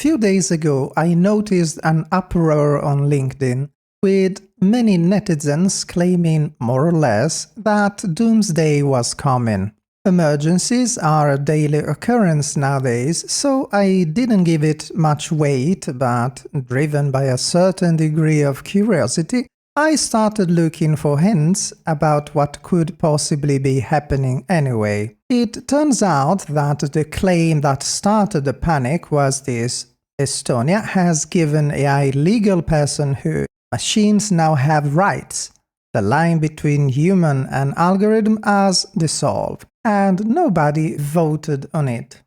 few days ago, I noticed an uproar on LinkedIn with many netizens claiming, more or less, that doomsday was coming. Emergencies are a daily occurrence nowadays, so I didn't give it much weight, but driven by a certain degree of curiosity, I started looking for hints about what could possibly be happening anyway. It turns out that the claim that started the panic was this: Estonia has given AI legal personhood. Machines now have rights. The line between human and algorithm has dissolved, and nobody voted on it.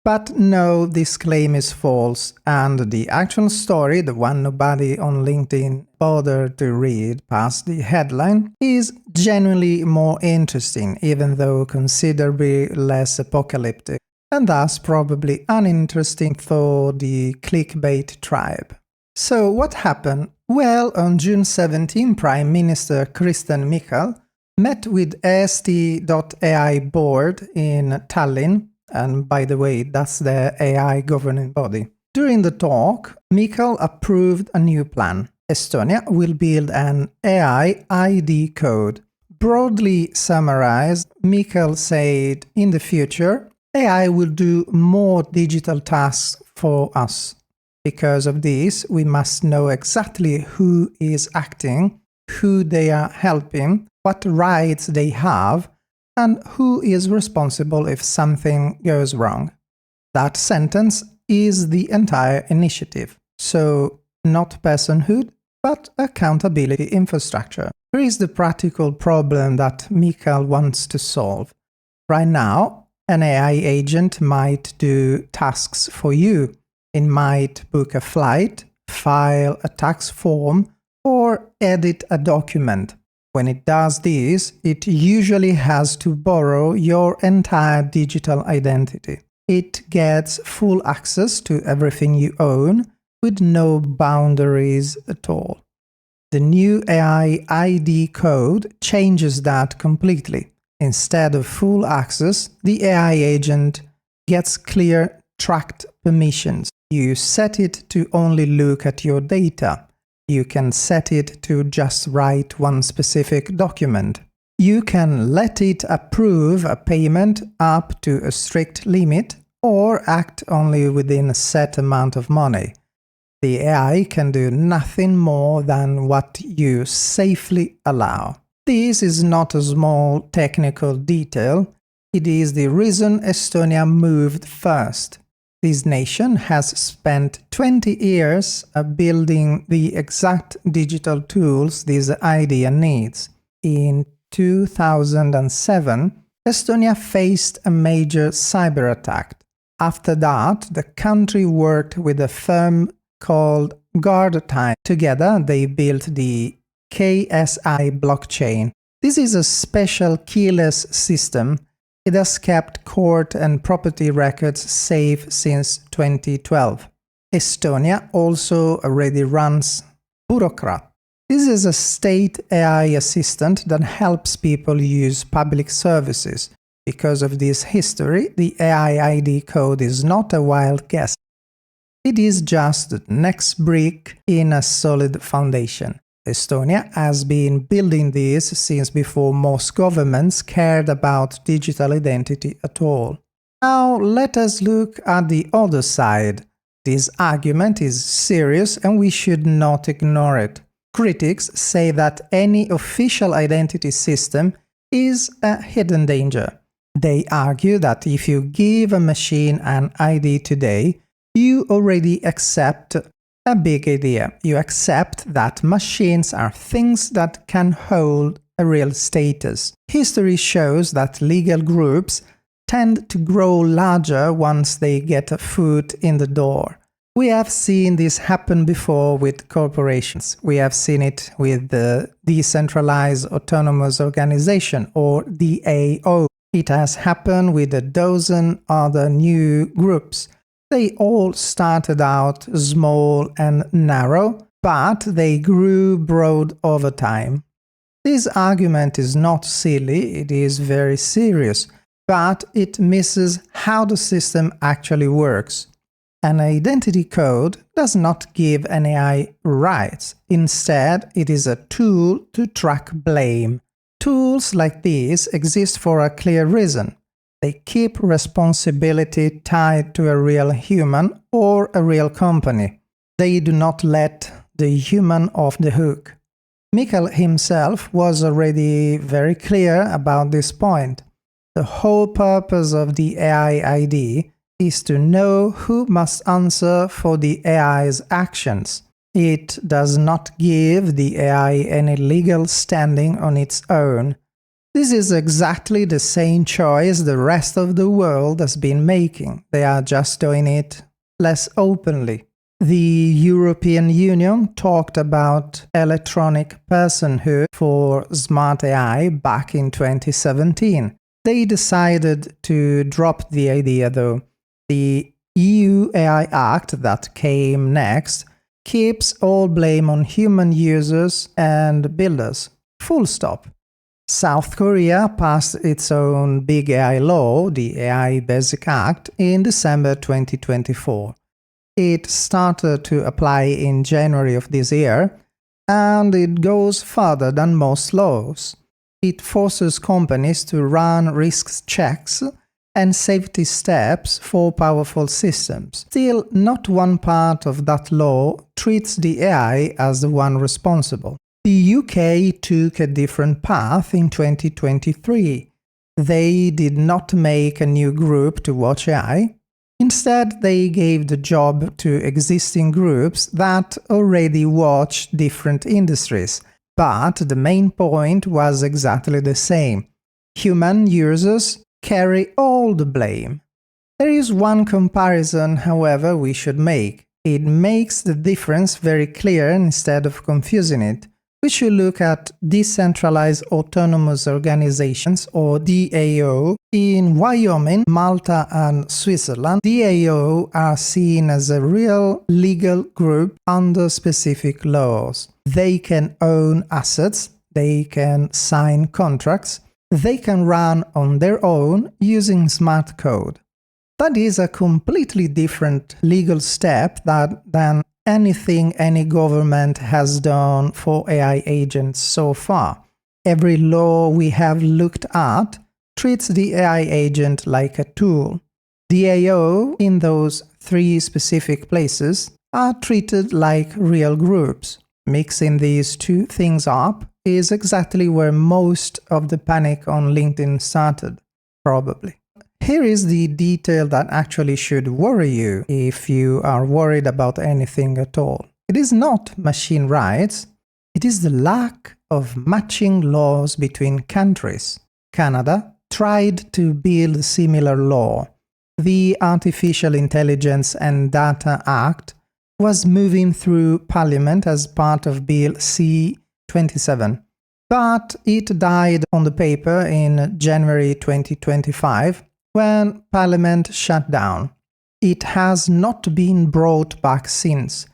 But no, this claim is false, and the actual story, the one nobody on LinkedIn bothered to read past the headline, is genuinely more interesting, even though considerably less apocalyptic, and thus probably uninteresting for the clickbait tribe. So what happened? Well, on June 17, Prime Minister Kristen Michal met with AST.ai board in Tallinn, and by the way, that's the AI governing body. During the talk, Michal approved a new plan. Estonia will build an AI ID code. Broadly summarized, Michal said, in the future, AI will do more digital tasks for us. Because of this, we must know exactly who is acting, who they are helping, what rights they have, and who is responsible if something goes wrong. That sentence is the entire initiative. So, not personhood, but accountability infrastructure. Here is the practical problem that Michal wants to solve. Right now, an AI agent might do tasks for you. It might book a flight, file a tax form, or edit a document. When it does this, it usually has to borrow your entire digital identity. It gets full access to everything you own with no boundaries at all. The new AI ID code changes that completely. Instead of full access, the AI agent gets clear tracked permissions. You set it to only look at your data. You can set it to just write one specific document. You can let it approve a payment up to a strict limit or act only within a set amount of money. The AI can do nothing more than what you safely allow. This is not a small technical detail. It is the reason Estonia moved first. This nation has spent 20 years building the exact digital tools this idea needs. In 2007, Estonia faced a major cyber attack. After that, the country worked with a firm called Guardtime. Together, they built the KSI blockchain. This is a special keyless system. It has kept court and property records safe since 2012. Estonia also already runs Bureaucrat. This is a state AI assistant that helps people use public services. Because of this history, the AI ID code is not a wild guess. It is just the next brick in a solid foundation. Estonia has been building this since before most governments cared about digital identity at all. Now let us look at the other side. This argument is serious and we should not ignore it. Critics say that any official identity system is a hidden danger. They argue that if you give a machine an ID today, you already accept a big idea. You accept that machines are things that can hold a real status. History shows that legal groups tend to grow larger once they get a foot in the door. We have seen this happen before with corporations. We have seen it with the Decentralized Autonomous Organization, or DAO. It has happened with a dozen other new groups. They all started out small and narrow, but they grew broad over time. This argument is not silly, it is very serious, but it misses how the system actually works. An identity code does not give an AI rights. Instead, it is a tool to track blame. Tools like these exist for a clear reason. They keep responsibility tied to a real human or a real company. They do not let the human off the hook. Mikhail himself was already very clear about this point. The whole purpose of the AI ID is to know who must answer for the AI's actions. It does not give the AI any legal standing on its own. This is exactly the same choice the rest of the world has been making. They are just doing it less openly. The European Union talked about electronic personhood for smart AI back in 2017. They decided to drop the idea though. The EU AI Act that came next keeps all blame on human users and builders. Full stop. South Korea passed its own big AI law, the AI Basic Act, in December 2024. It started to apply in January of this year, and it goes further than most laws. It forces companies to run risk checks and safety steps for powerful systems. Still, not one part of that law treats the AI as the one responsible. The UK took a different path in 2023. They did not make a new group to watch AI. Instead, they gave the job to existing groups that already watch different industries. But the main point was exactly the same. Human users carry all the blame. There is one comparison, however, we should make. It makes the difference very clear instead of confusing it. We should look at Decentralized Autonomous Organizations, or DAO. In Wyoming, Malta and Switzerland, DAO are seen as a real legal group under specific laws. They can own assets, they can sign contracts, they can run on their own using smart code. That is a completely different legal step than anything any government has done for AI agents so far. Every law we have looked at treats the AI agent like a tool. DAO in those three specific places are treated like real groups. Mixing these two things up is exactly where most of the panic on LinkedIn started, probably. Here is the detail that actually should worry you if you are worried about anything at all. It is not machine rights, it is the lack of matching laws between countries. Canada tried to build a similar law. The Artificial Intelligence and Data Act was moving through Parliament as part of Bill C-27, but it died on the paper in January 2025 when Parliament shut down. It has not been brought back since.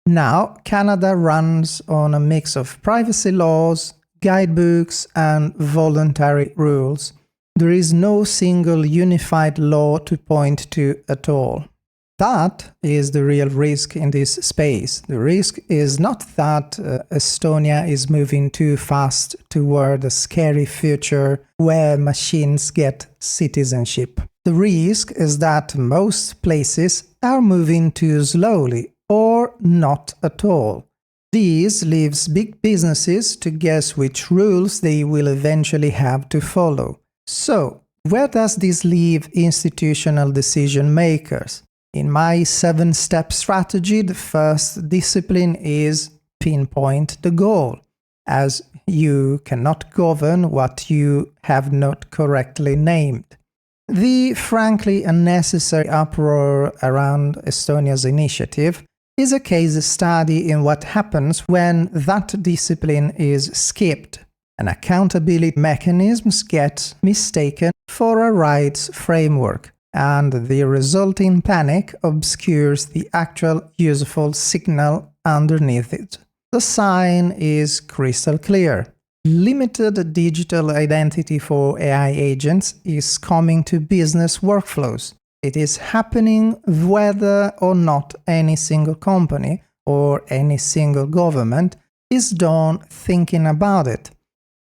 Now, Canada runs on a mix of privacy laws, guidebooks, and voluntary rules. There is no single unified law to point to at all. That is the real risk in this space. The risk is not that Estonia is moving too fast toward a scary future where machines get citizenship. The risk is that most places are moving too slowly or not at all. This leaves big businesses to guess which rules they will eventually have to follow. So, where does this leave institutional decision makers? In my 7-step strategy, the first discipline is pinpoint the goal, as you cannot govern what you have not correctly named. The frankly unnecessary uproar around Estonia's initiative is a case study in what happens when that discipline is skipped. And accountability mechanisms get mistaken for a rights framework, and the resulting panic obscures the actual useful signal underneath it. The sign is crystal clear. Limited digital identity for AI agents is coming to business workflows. It is happening whether or not any single company or any single government is done thinking about it.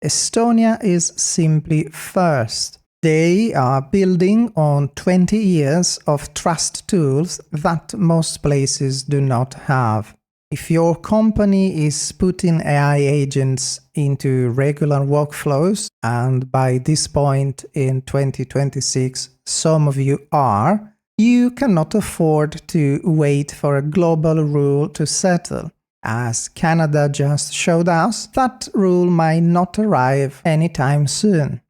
Estonia is simply first. They are building on 20 years of trust tools that most places do not have. If your company is putting AI agents into regular workflows, and by this point in 2026 some of you are, you cannot afford to wait for a global rule to settle. As Canada just showed us, that rule might not arrive anytime soon.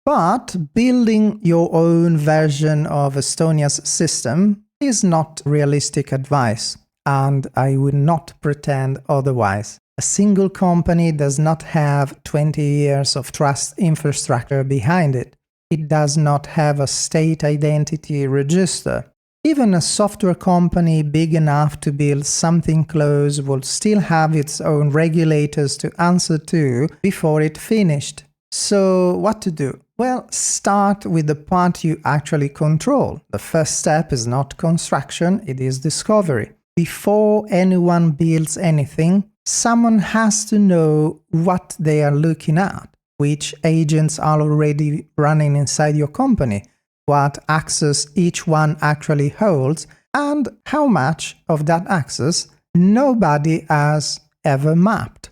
But building your own version of Estonia's system is not realistic advice, and I will not pretend otherwise. A single company does not have 20 years of trust infrastructure behind it. It does not have a state identity register. Even a software company big enough to build something close will still have its own regulators to answer to before it finished. So what to do? Well, start with the part you actually control. The first step is not construction, it is discovery. Before anyone builds anything, someone has to know what they are looking at, which agents are already running inside your company, what access each one actually holds, and how much of that access nobody has ever mapped.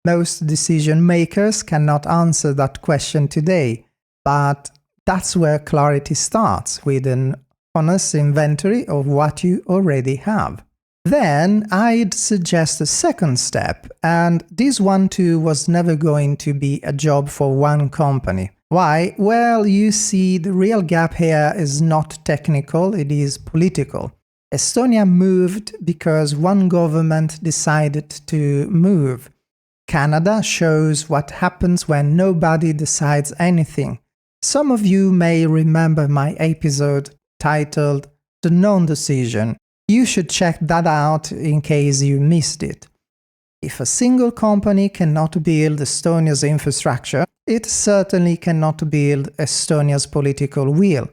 Most decision makers cannot answer that question today, but that's where clarity starts, with an honest inventory of what you already have. Then I'd suggest a second step, and this one too was never going to be a job for one company. Why? Well, you see, the real gap here is not technical, it is political. Estonia moved because one government decided to move. Canada shows what happens when nobody decides anything. Some of you may remember my episode titled The Non-Decision. You should check that out in case you missed it. If a single company cannot build Estonia's infrastructure, it certainly cannot build Estonia's political will.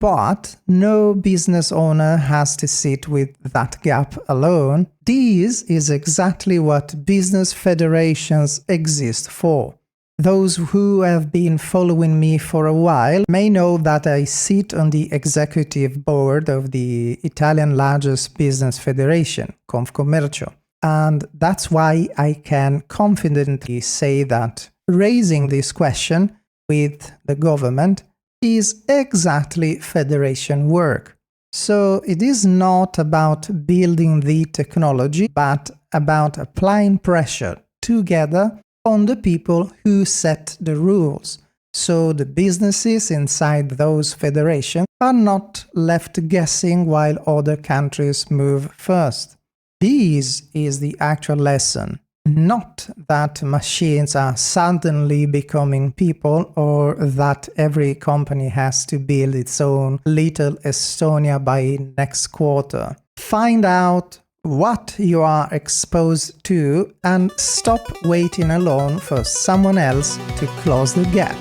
But no business owner has to sit with that gap alone. This is exactly what business federations exist for. Those who have been following me for a while may know that I sit on the executive board of the Italian largest business federation, Confcommercio. And that's why I can confidently say that raising this question with the government is exactly federation work. So it is not about building the technology, but about applying pressure together on the people who set the rules, so the businesses inside those federations are not left guessing while other countries move first. This is the actual lesson. Not that machines are suddenly becoming people, or that every company has to build its own little Estonia by next quarter. Find out what you are exposed to and stop waiting alone for someone else to close the gap.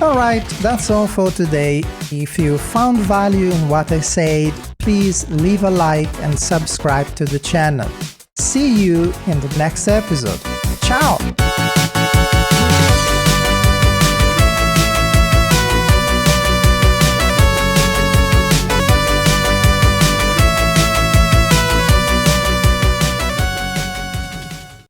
Alright, that's all for today. If you found value in what I said, please leave a like and subscribe to the channel. See you in the next episode. Ciao!